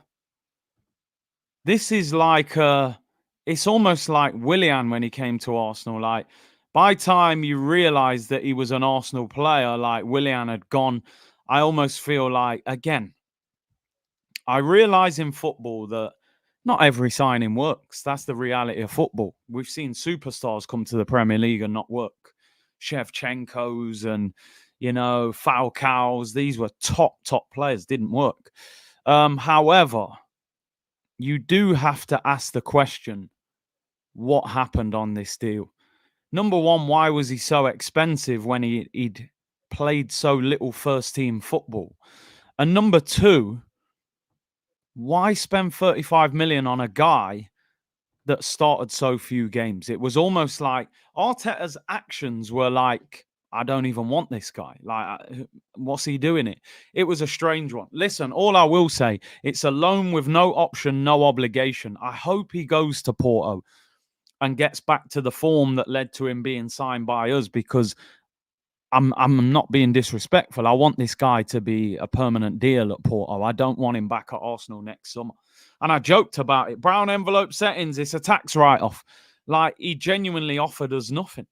this is like it's almost like Willian when he came to Arsenal. Like, by time you realise that he was an Arsenal player, like Willian had gone, I almost feel like, again, I realise in football that not every signing works. That's the reality of football. We've seen superstars come to the Premier League and not work. Shevchenko's and, Falcao's. These were top players. Didn't work. However, you do have to ask the question, what happened on this deal? Number one, why was he so expensive when he'd played so little first-team football? And number two, why spend 35 million on a guy that started so few games? It was almost like Arteta's actions were like, I don't even want this guy. Like, what's he doing it? It was a strange one. Listen, all I will say, it's a loan with no option, no obligation. I hope he goes to Porto and gets back to the form that led to him being signed by us, because I'm not being disrespectful. I want this guy to be a permanent deal at Porto. I don't want him back at Arsenal next summer. And I joked about it. Brown envelope settings, it's a tax write-off. Like, he genuinely offered us nothing.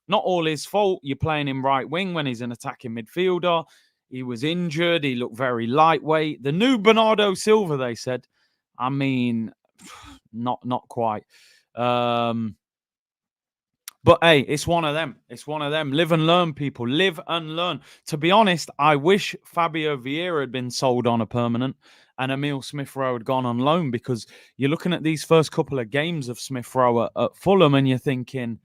Not all his fault. You're playing him right wing when he's an attacking midfielder. He was injured. He looked very lightweight. The new Bernardo Silva, they said. I mean, not quite. But hey, it's one of them. Live and learn, people. Live and learn. To be honest, I wish Fabio Vieira had been sold on a permanent and Emile Smith-Rowe had gone on loan, because you're looking at these first couple of games of Smith-Rowe at Fulham and you're thinking,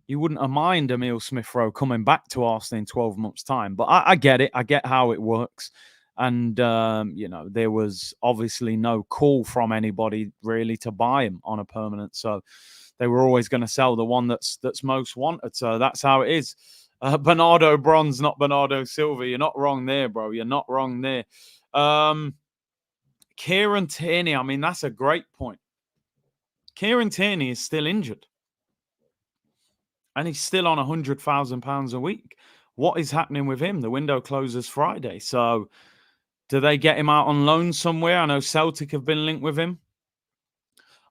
you wouldn't have mind Emile Smith-Rowe coming back to Arsenal in 12 months' time. But I get it. I get how it works. And, there was obviously no call from anybody really to buy him on a permanent. So they were always going to sell the one that's most wanted. So that's how it is. Bernardo Bronze, not Bernardo Silva. You're not wrong there, bro. You're not wrong there. Kieran Tierney, I mean, that's a great point. Kieran Tierney is still injured. And he's still on £100,000 a week. What is happening with him? The window closes Friday. So do they get him out on loan somewhere? I know Celtic have been linked with him.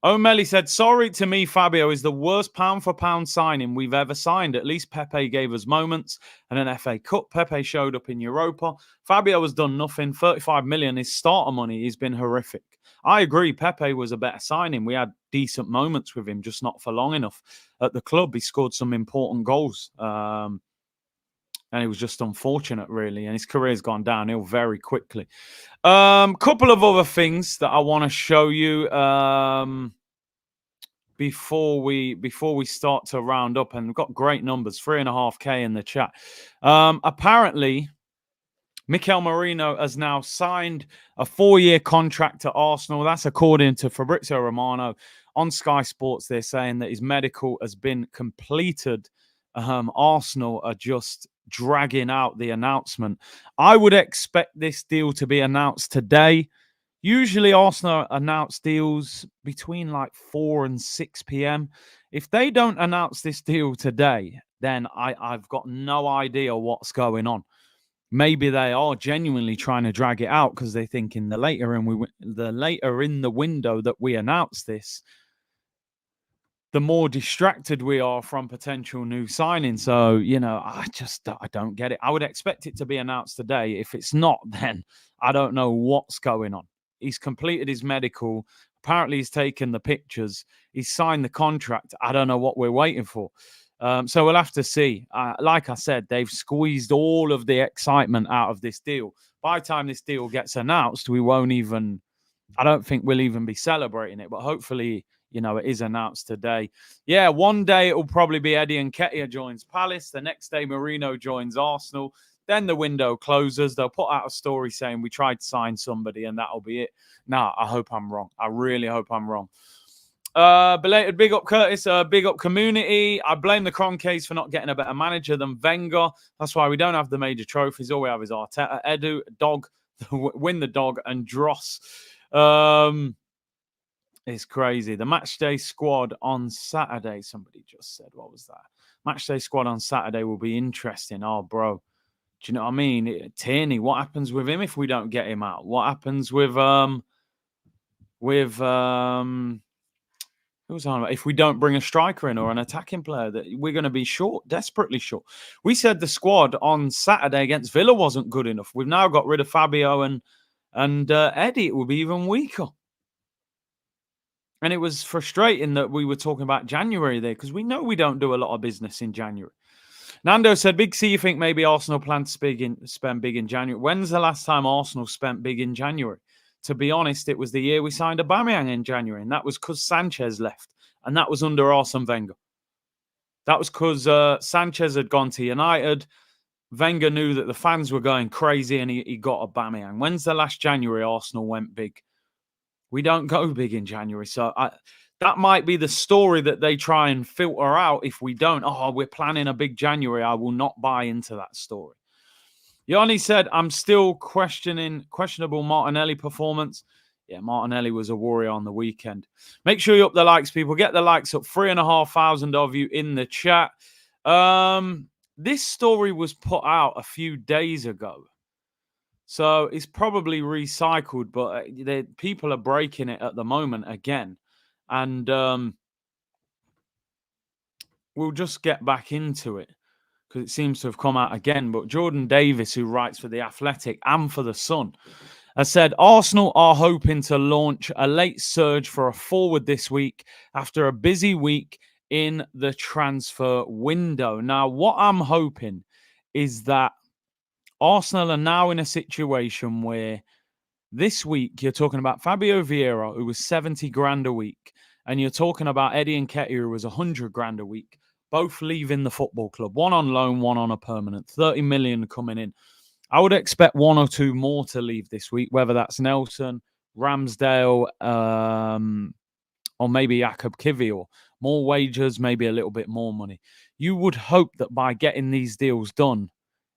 O'Malley said, sorry to me, Fabio is the worst pound-for-pound signing we've ever signed. At least Pepe gave us moments and an FA Cup. Pepe showed up in Europa. Fabio has done nothing. 35 million is starter money. He's been horrific. I agree. Pepe was a better signing. We had decent moments with him, just not for long enough. At the club, he scored some important goals. And it was just unfortunate, really. And his career's gone downhill very quickly. Couple of other things that I want to show you before we start to round up. And we've got great numbers, 3.5K in the chat. Apparently, Mikel Merino has now signed a 4-year contract to Arsenal. That's according to Fabrizio Romano on Sky Sports. They're saying that his medical has been completed. Arsenal are just dragging out the announcement. I would expect this deal to be announced today. Usually Arsenal announce deals between like 4 and 6 p.m. If they don't announce this deal today, then I've got no idea what's going on. Maybe they are genuinely trying to drag it out because they think the later in the window that we announce this, the more distracted we are from potential new signings. So, I don't get it. I would expect it to be announced today. If it's not, then I don't know what's going on. He's completed his medical. Apparently, he's taken the pictures. He's signed the contract. I don't know what we're waiting for. So we'll have to see. Like I said, they've squeezed all of the excitement out of this deal. By the time this deal gets announced, I don't think we'll even be celebrating it. But hopefully, it is announced today. Yeah, one day it will probably be Eddie Nketiah joins Palace. The next day, Merino joins Arsenal. Then the window closes. They'll put out a story saying we tried to sign somebody and that'll be it. Nah, I hope I'm wrong. I really hope I'm wrong. Belated big up Curtis, big up community. I blame the Cronkays for not getting a better manager than Wenger. That's why we don't have the major trophies. All we have is Arteta, Edu, Dog, win the Dog, and Dross. It's crazy. The matchday squad on Saturday. Somebody just said, what was that? Matchday squad on Saturday will be interesting. Oh, bro. Do you know what I mean? Tierney, what happens with him if we don't get him out? What happens with if we don't bring a striker in or an attacking player? That we're going to be short, desperately short. We said the squad on Saturday against Villa wasn't good enough. We've now got rid of Fabio and Eddie. It will be even weaker. And it was frustrating that we were talking about January there because we know we don't do a lot of business in January. Nando said, Big C, you think maybe Arsenal plan to spend big in January? When's the last time Arsenal spent big in January? To be honest, it was the year we signed Aubameyang in January, and that was because Sanchez left, and that was under Arsene Wenger. That was because Sanchez had gone to United. Wenger knew that the fans were going crazy, and he got Aubameyang. When's the last January Arsenal went big? We don't go big in January, so that might be the story that they try and filter out if we don't. Oh, we're planning a big January. I will not buy into that story. Yanni said, I'm still questionable Martinelli performance. Yeah, Martinelli was a warrior on the weekend. Make sure you up the likes, people. Get the likes up. 3,500 of you in the chat. This story was put out a few days ago. So it's probably recycled, but people are breaking it at the moment again. And we'll just get back into it because it seems to have come out again. But Jordan Davis, who writes for The Athletic and for The Sun, has said Arsenal are hoping to launch a late surge for a forward this week after a busy week in the transfer window. Now, what I'm hoping is that Arsenal are now in a situation where this week you're talking about Fabio Vieira, who was 70 grand a week, and you're talking about Eddie Nketiah, who was 100 grand a week, both leaving the football club, one on loan, one on a permanent, 30 million coming in. I would expect one or two more to leave this week, whether that's Nelson, Ramsdale, or maybe Jakob Kivior. More wages, maybe a little bit more money. You would hope that by getting these deals done,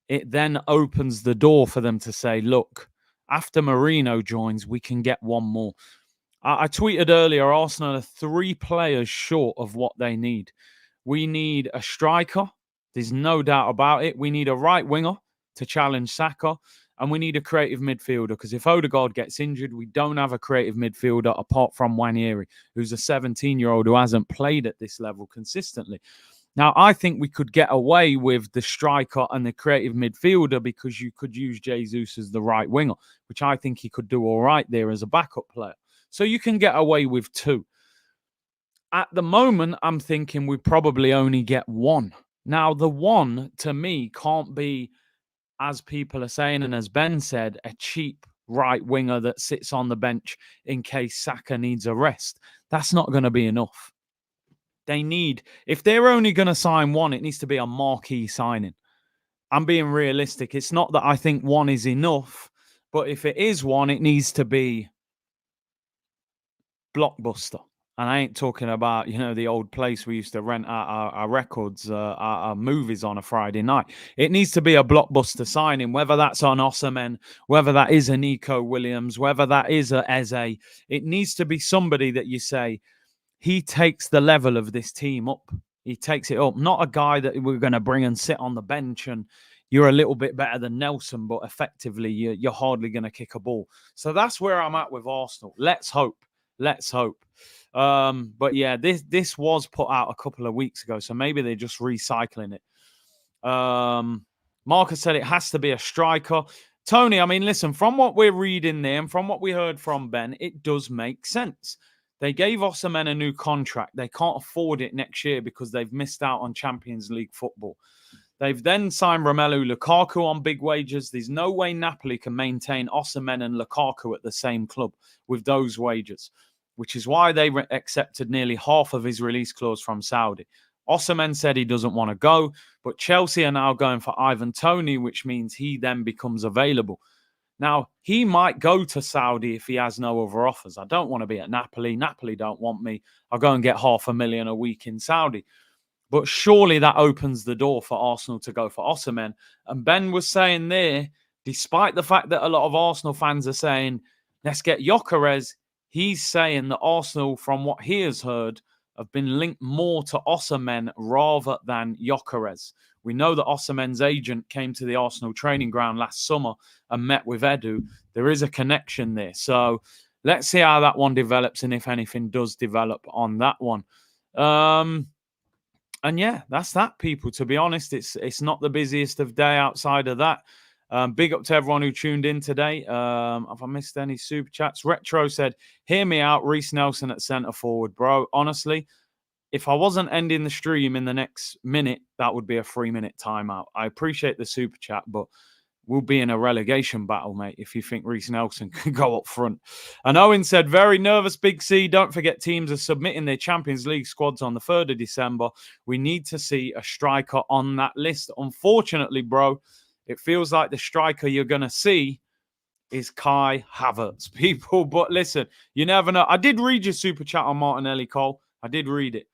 it then opens the door for them to say, look, after Merino joins, we can get one more. I tweeted earlier, Arsenal are 3 players short of what they need. We need a striker. There's no doubt about it. We need a right winger to challenge Saka. And we need a creative midfielder, because if Odegaard gets injured, we don't have a creative midfielder apart from Nwaneri, who's a 17-year-old who hasn't played at this level consistently. Now, I think we could get away with the striker and the creative midfielder because you could use Jesus as the right winger, which I think he could do all right there as a backup player. So you can get away with 2. At the moment, I'm thinking we probably only get 1. Now, the 1, to me, can't be, as people are saying, and as Ben said, a cheap right winger that sits on the bench in case Saka needs a rest. That's not going to be enough. They need, if they're only going to sign 1, it needs to be a marquee signing. I'm being realistic. It's not that I think 1 is enough, but if it is 1, it needs to be blockbuster. And I ain't talking about, the old place we used to rent our records, our movies on a Friday night. It needs to be a blockbuster signing, whether that's on Osimhen, whether that is a Nico Williams, whether that is a Eze. It needs to be somebody that you say, he takes the level of this team up. He takes it up. Not a guy that we're going to bring and sit on the bench and you're a little bit better than Nelson, but effectively you're hardly going to kick a ball. So that's where I'm at with Arsenal. Let's hope. Let's hope. But yeah, this was put out a couple of weeks ago, so maybe they're just recycling it. Marcus said it has to be a striker. Toney, I mean, listen, from what we're reading there and from what we heard from Ben, it does make sense. They gave Osimhen a new contract. They can't afford it next year because they've missed out on Champions League football. They've then signed Romelu Lukaku on big wages. There's no way Napoli can maintain Osimhen and Lukaku at the same club with those wages, which is why they accepted nearly half of his release clause from Saudi. Osimhen said he doesn't want to go, but Chelsea are now going for Ivan Toney, which means he then becomes available. Now, he might go to Saudi if he has no other offers. I don't want to be at Napoli. Napoli don't want me. I'll go and get $500,000 a week in Saudi. But surely that opens the door for Arsenal to go for Osimhen. And Ben was saying there, despite the fact that a lot of Arsenal fans are saying, let's get Gyökeres, he's saying that Arsenal, from what he has heard, have been linked more to Osimhen rather than Gyökeres. We know that Osimhen's agent came to the Arsenal training ground last summer and met with Edu. There is a connection there. So let's see how that one develops and if anything does develop on that one. And yeah, that's that, people. To be honest, it's not the busiest of day outside of that. Big up to everyone who tuned in today. Have I missed any super chats? Retro said, hear me out, Reece Nelson at centre forward. Bro, honestly, if I wasn't ending the stream in the next minute, that would be a 3-minute timeout. I appreciate the super chat, but we'll be in a relegation battle, mate, if you think Reece Nelson can go up front. And Owen said, very nervous, Big C. Don't forget teams are submitting their Champions League squads on the 3rd of December. We need to see a striker on that list. Unfortunately, bro, it feels like the striker you're going to see is Kai Havertz, people. But listen, you never know. I did read your super chat on Martinelli, Cole. I did read it.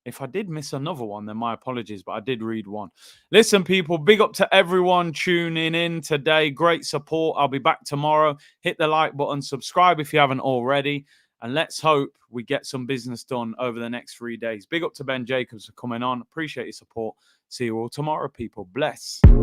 If I did miss another one, then my apologies, but I did read one. Listen, people, big up to everyone tuning in today. Great support. I'll be back tomorrow. Hit the like button, subscribe if you haven't already, and let's hope we get some business done over the next 3 days. Big up to Ben Jacobs for coming on. Appreciate your support. See you all tomorrow, people. Bless.